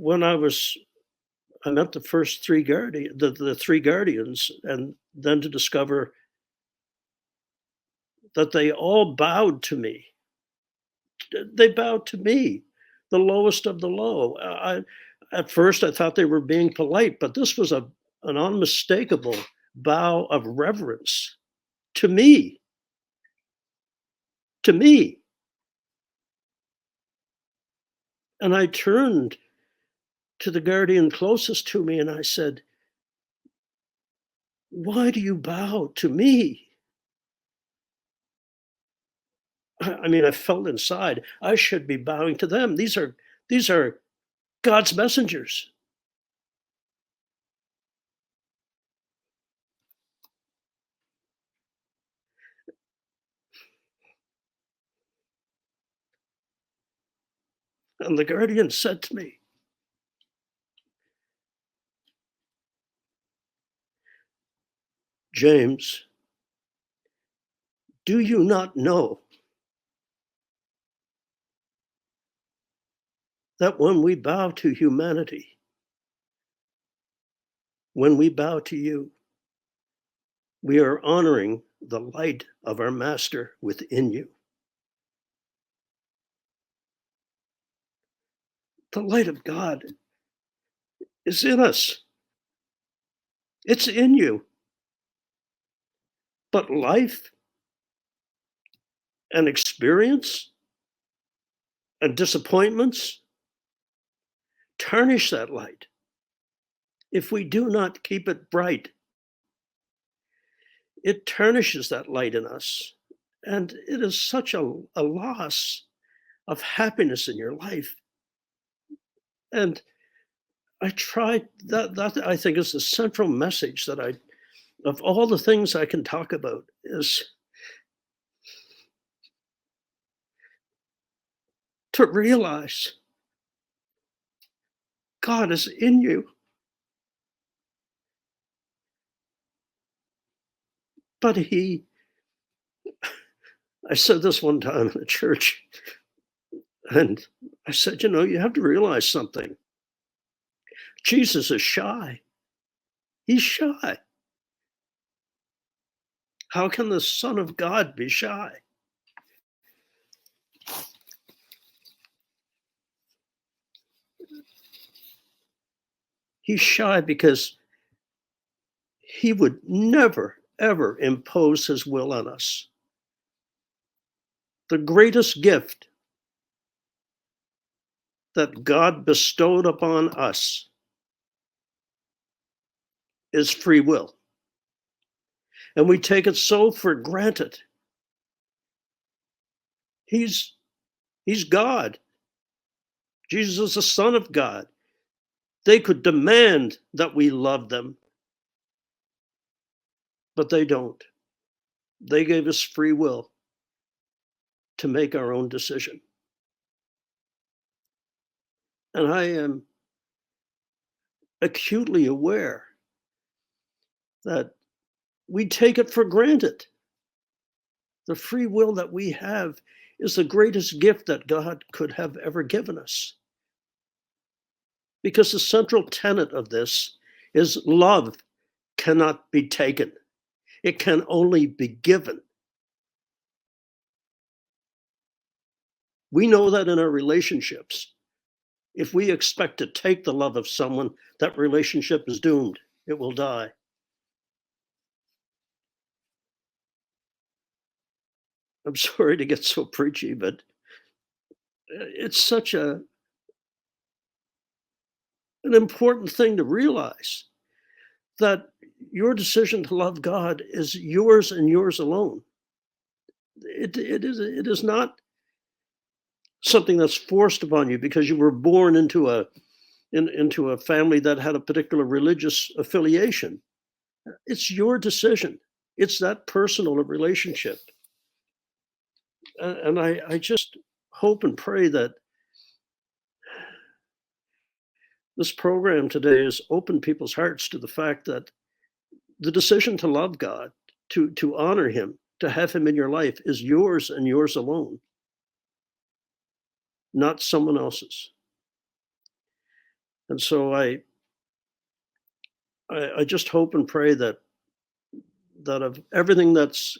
when I met the first the three guardians, and then to discover that they all bowed to me. They bowed to me, the lowest of the low. At first I thought they were being polite, but this was an unmistakable bow of reverence to me, to me. And I turned to the guardian closest to me and I said, "Why do you bow to me?" I mean, I felt inside I should be bowing to them. These are God's messengers. And the guardian said to me, "James, do you not know that when we bow to humanity, when we bow to you, we are honoring the light of our master within you? The light of God is in us. It's in you. But life and experience and disappointments tarnish that light. If we do not keep it bright, it tarnishes that light in us. And it is such a loss of happiness in your life. And I tried that I think is the central message that I of all the things I can talk about is to realize God is in you. But I said this one time in a church, and I said, you have to realize something. Jesus is shy. He's shy. How can the Son of God be shy? He's shy because he would never, ever impose his will on us. The greatest gift that God bestowed upon us is free will. And we take it so for granted. He's God. Jesus is the Son of God. They could demand that we love them, but they don't. They gave us free will to make our own decision. And I am acutely aware that we take it for granted. The free will that we have is the greatest gift that God could have ever given us. Because the central tenet of this is love cannot be taken. It can only be given. We know that in our relationships. If we expect to take the love of someone, that relationship is doomed. It will die. I'm sorry to get so preachy, but it's such an important thing to realize that your decision to love God is yours and yours alone. It is not something that's forced upon you because you were born into a family that had a particular religious affiliation. It's your decision. It's that personal relationship. And I just hope and pray that this program today has opened people's hearts to the fact that the decision to love God, to honor him, to have him in your life is yours and yours alone, not someone else's. And so I just hope and pray that of everything that's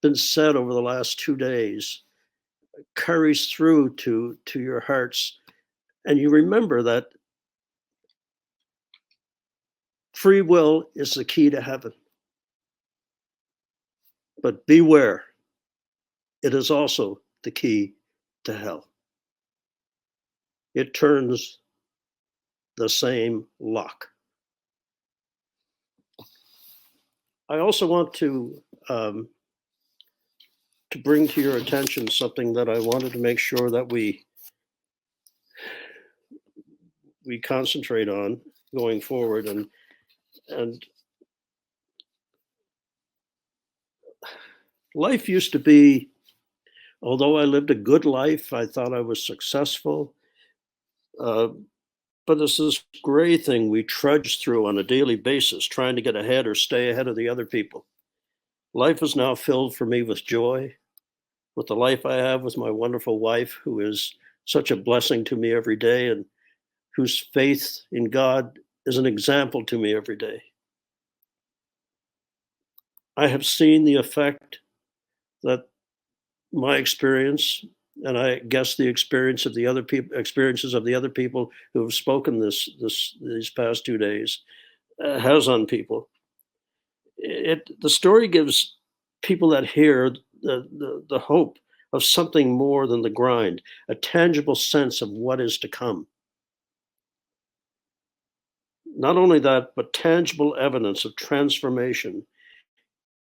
been said over the last 2 days carries through to your hearts, and you remember that free will is the key to heaven. But beware, it is also the key to hell. It turns the same lock. I also want to bring to your attention something that I wanted to make sure that we concentrate on going forward. And life used to be, although I lived a good life, I thought I was successful. Uh, but it's this gray thing we trudge through on a daily basis, trying to get ahead or stay ahead of the other people. Life is now filled for me with joy, with the life I have with my wonderful wife, who is such a blessing to me every day and whose faith in God is an example to me every day. I have seen the effect that my experience, and I guess the experiences of the other people who have spoken these past 2 days, has on people. The story gives people that hear the hope of something more than the grind, a tangible sense of what is to come. Not only that, but tangible evidence of transformation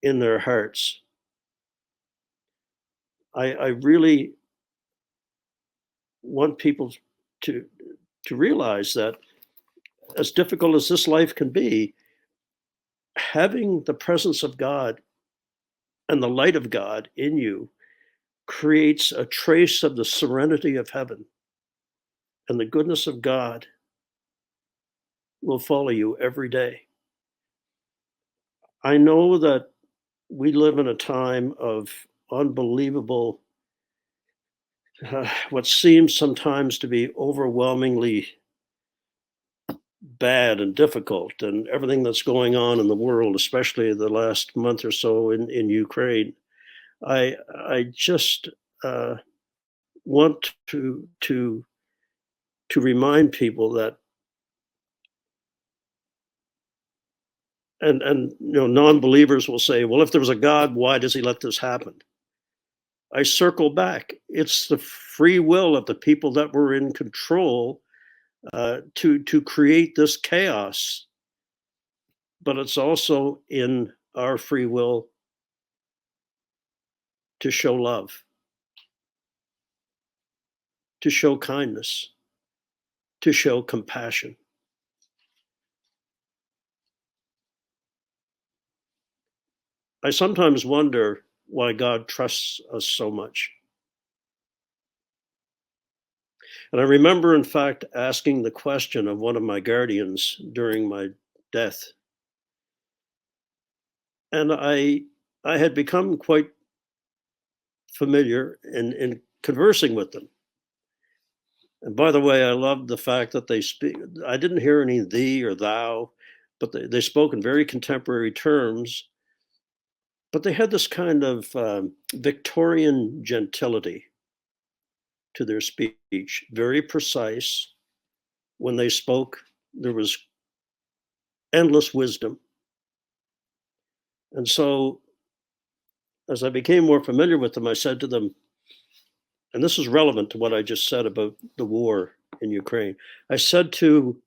in their hearts. I really want people to to realize that as difficult as this life can be, having the presence of God and the light of God in you creates a trace of the serenity of heaven, and the goodness of God will follow you every day. I know that we live in a time of unbelievable, what seems sometimes to be overwhelmingly bad and difficult, and everything that's going on in the world, especially the last month or so in Ukraine. I just uh, want to remind people that, and non-believers will say, well, if there was a God, why does he let this happen? I circle back. It's the free will of the people that were in control, to create this chaos, but it's also in our free will to show love, to show kindness, to show compassion. I sometimes wonder why God trusts us so much. And I remember, in fact, asking the question of one of my guardians during my death. And I had become quite familiar in conversing with them. And by the way, I loved the fact that they speak. I didn't hear any thee or thou, but they spoke in very contemporary terms. But they had this kind of Victorian gentility to their speech, very precise. When they spoke, there was endless wisdom. And so, as I became more familiar with them, I said to them, and this is relevant to what I just said about the war in Ukraine. I said to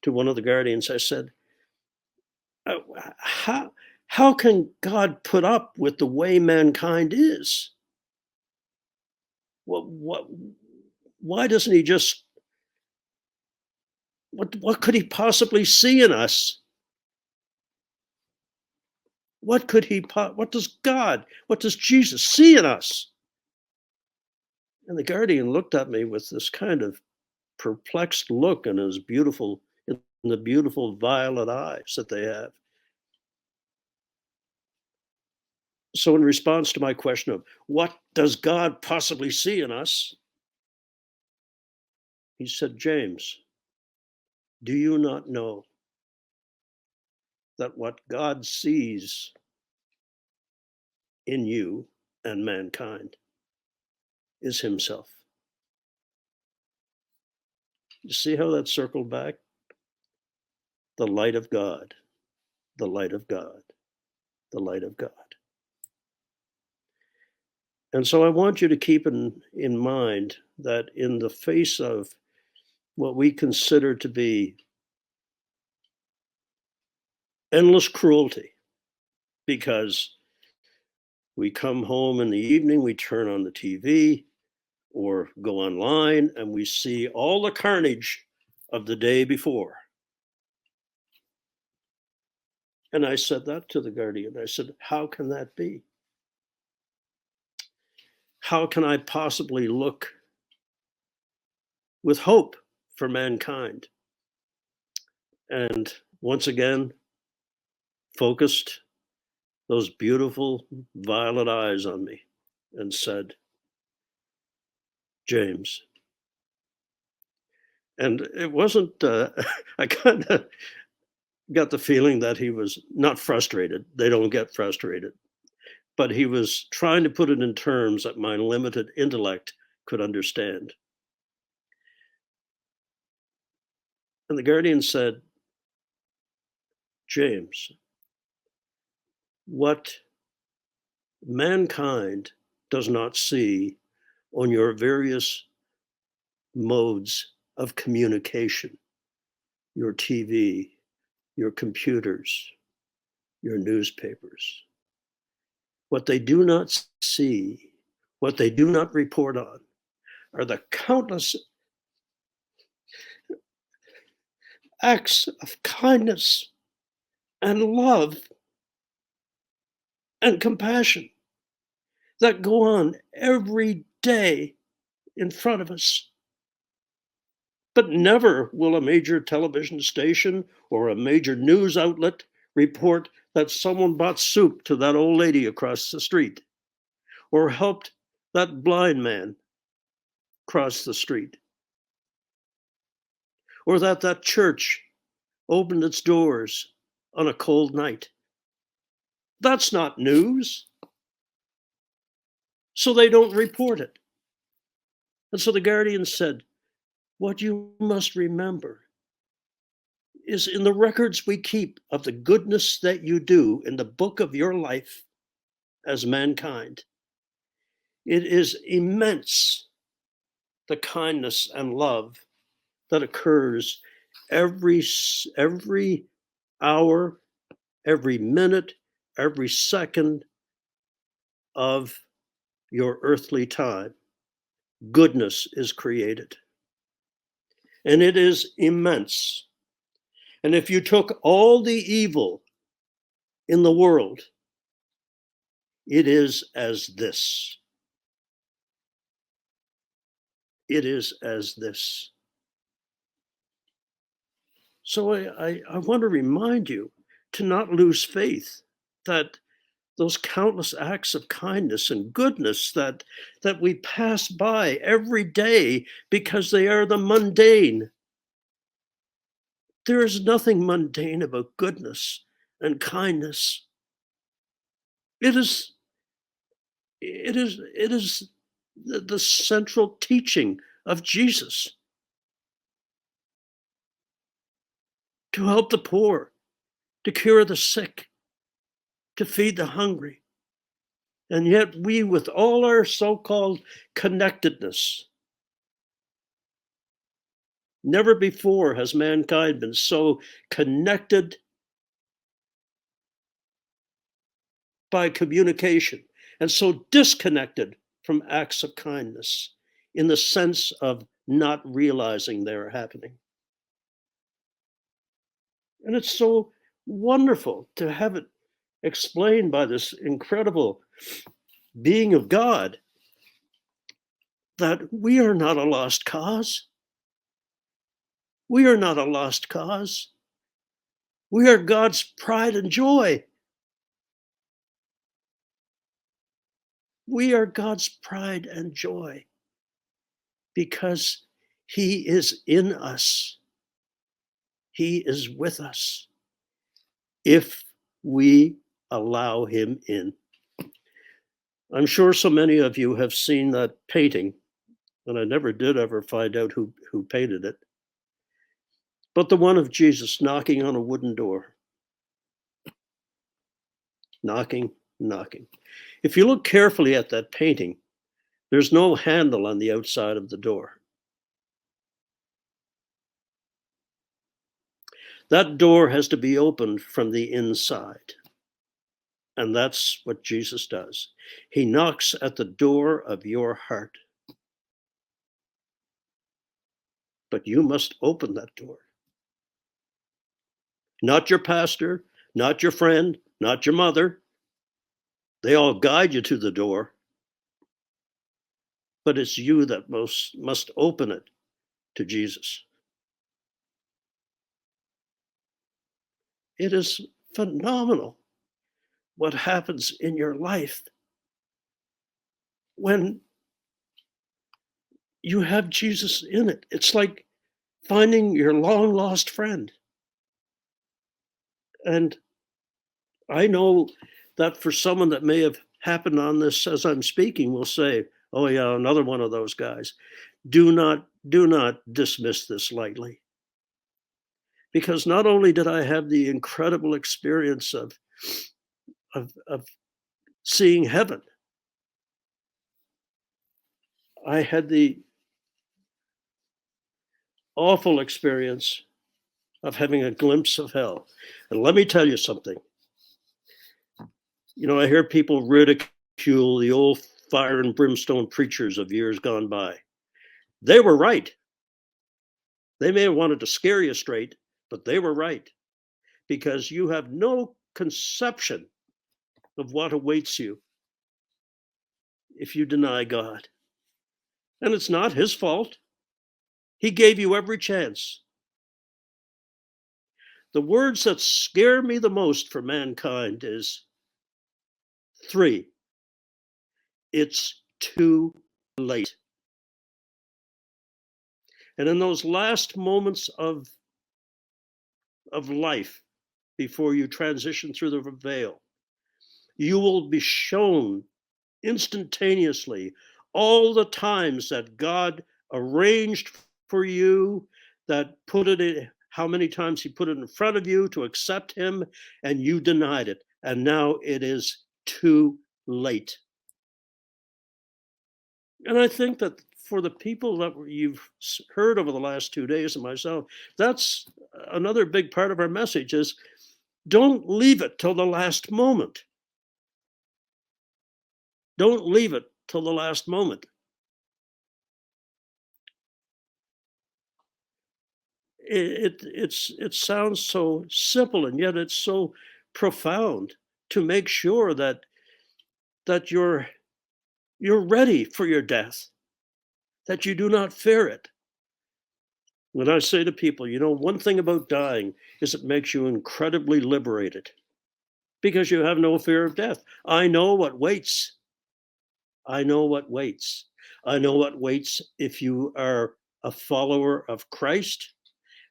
one of the guardians, I said, "Uh, how can God put up with the way mankind is? What why doesn't he just what could he possibly see in us? What does God, what does Jesus see in us?" And the guardian looked at me with this kind of perplexed look in the beautiful violet eyes that they have. So, in response to my question of what does God possibly see in us, He said, James, do you not know that what God sees in you and mankind is himself? You see how that circled back? The light of God, the light of God, the light of God. And so I want you to keep in mind that in the face of what we consider to be endless cruelty, because we come home in the evening, we turn on the TV or go online, and we see all the carnage of the day before. And I said that to the guardian. I said, how can that be? How can I possibly look with hope for mankind? And once again, focused those beautiful violet eyes on me and said, James. And it wasn't, I kind of got the feeling that he was not frustrated. They don't get frustrated. But he was trying to put it in terms that my limited intellect could understand. And the guardian said, James, what mankind does not see on your various modes of communication, your TV, your computers, your newspapers, what they do not see, what they do not report on, are the countless acts of kindness and love and compassion that go on every day in front of us. But never will a major television station or a major news outlet report that someone bought soup to that old lady across the street or helped that blind man cross the street, or that that church opened its doors on a cold night. That's not news. So they don't report it. And so the guardian said, what you must remember is in the records we keep of the goodness that you do in the book of your life as mankind, it is immense, the kindness and love that occurs every hour, every minute, every second of your earthly time. Goodness is created. And it is immense. And if you took all the evil in the world, it is as this. It is as this. So I want to remind you to not lose faith that those countless acts of kindness and goodness that we pass by every day because they are the mundane. There is nothing mundane about goodness and kindness. It is the central teaching of Jesus to help the poor, to cure the sick, to feed the hungry. And yet we, with all our so-called connectedness, never before has mankind been so connected by communication and so disconnected from acts of kindness in the sense of not realizing they're happening. And it's so wonderful to have it explained by this incredible being of God that we are not a lost cause. We are not a lost cause. We are God's pride and joy. We are God's pride and joy because He is in us. He is with us if we allow him in. I'm sure so many of you have seen that painting, and I never did ever find out who painted it, but the one of Jesus knocking on a wooden door. Knocking, knocking. If you look carefully at that painting, there's no handle on the outside of the door. That door has to be opened from the inside. And that's what Jesus does. He knocks at the door of your heart. But you must open that door. Not your pastor, not your friend, not your mother. They all guide you to the door. But it's you that must open it to Jesus. It is phenomenal what happens in your life when you have Jesus in it. It's like finding your long lost friend. And I know that for someone that may have happened on this as I'm speaking will say, oh yeah, another one of those guys. Do not dismiss this lightly. Because not only did I have the incredible experience of seeing heaven, I had the awful experience of having a glimpse of hell. And let me tell you something. You know, I hear people ridicule the old fire and brimstone preachers of years gone by. They were right. They may have wanted to scare you straight, but they were right, because you have no conception of what awaits you if you deny God. And it's not his fault. He gave you every chance. The words that scare me the most for mankind is 3. It's too late. And in those last moments of life before you transition through the veil, you will be shown instantaneously all the times that God arranged for you, that put it in, how many times he put it in front of you to accept him, and you denied it. And now it is too late. And I think that for the people that you've heard over the last 2 days and myself, that's another big part of our message is don't leave it till the last moment. Don't leave it till the last moment. It sounds so simple, and yet it's so profound to make sure that you're ready for your death, that you do not fear it. When I say to people, you know, one thing about dying is it makes you incredibly liberated because you have no fear of death. I know what waits. I know what waits. I know what waits if you are a follower of Christ,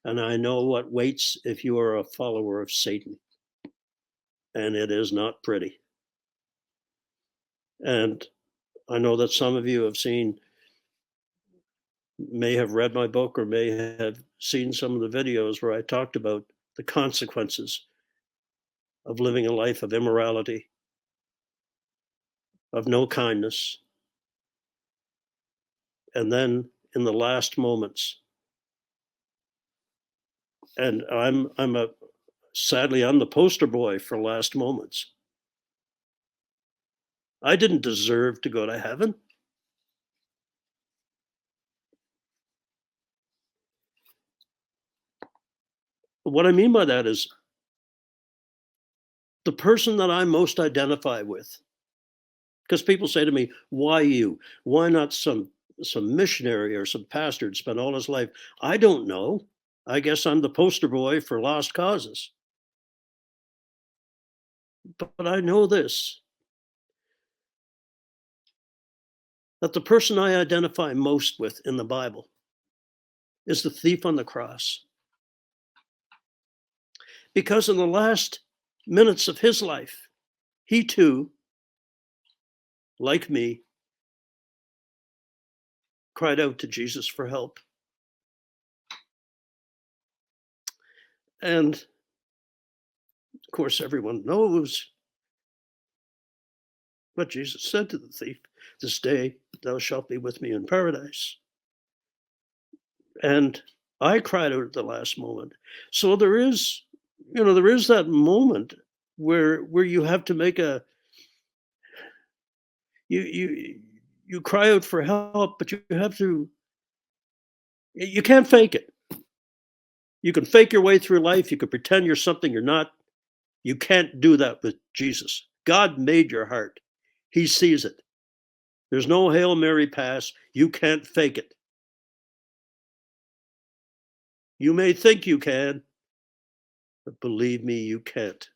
and I know what waits if you are a follower of Satan. And it is not pretty. And I know that some of you may have read my book or may have seen some of the videos where I talked about the consequences of living a life of immorality, of no kindness, and then in the last moments. And sadly, I'm the poster boy for last moments. I didn't deserve to go to heaven. What I mean by that is the person that I most identify with, because people say to me, why you? Why not some missionary or some pastor who'd spent all his life? I don't know. I guess I'm the poster boy for lost causes. But I know this, that the person I identify most with in the Bible is the thief on the cross. Because in the last minutes of his life, he too, like me, cried out to Jesus for help. And of course, everyone knows what Jesus said to the thief, "This day thou shalt be with me in paradise." And I cried out at the last moment. So there is, there is that moment where you have to make a you cry out for help, but you can't fake it. You can fake your way through life. You can pretend you're something you're not. You can't do that with Jesus. God made your heart. He sees it. There's no Hail Mary pass. You can't fake it. You may think you can, but believe me, you can't.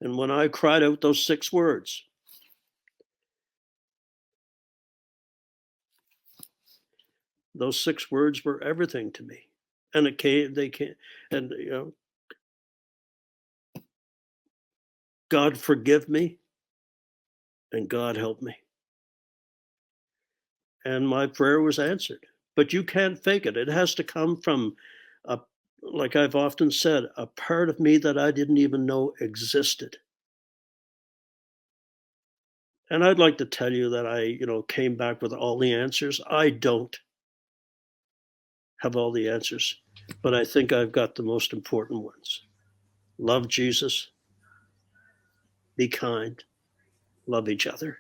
And when I cried out those 6 words, those 6 words were everything to me. And they came, and God forgive me and God help me. And my prayer was answered. But you can't fake it. It has to come from a like I've often said, a part of me that I didn't even know existed. And I'd like to tell you that I came back with all the answers. I don't have all the answers, but I think I've got the most important ones. Love Jesus, be kind, love each other.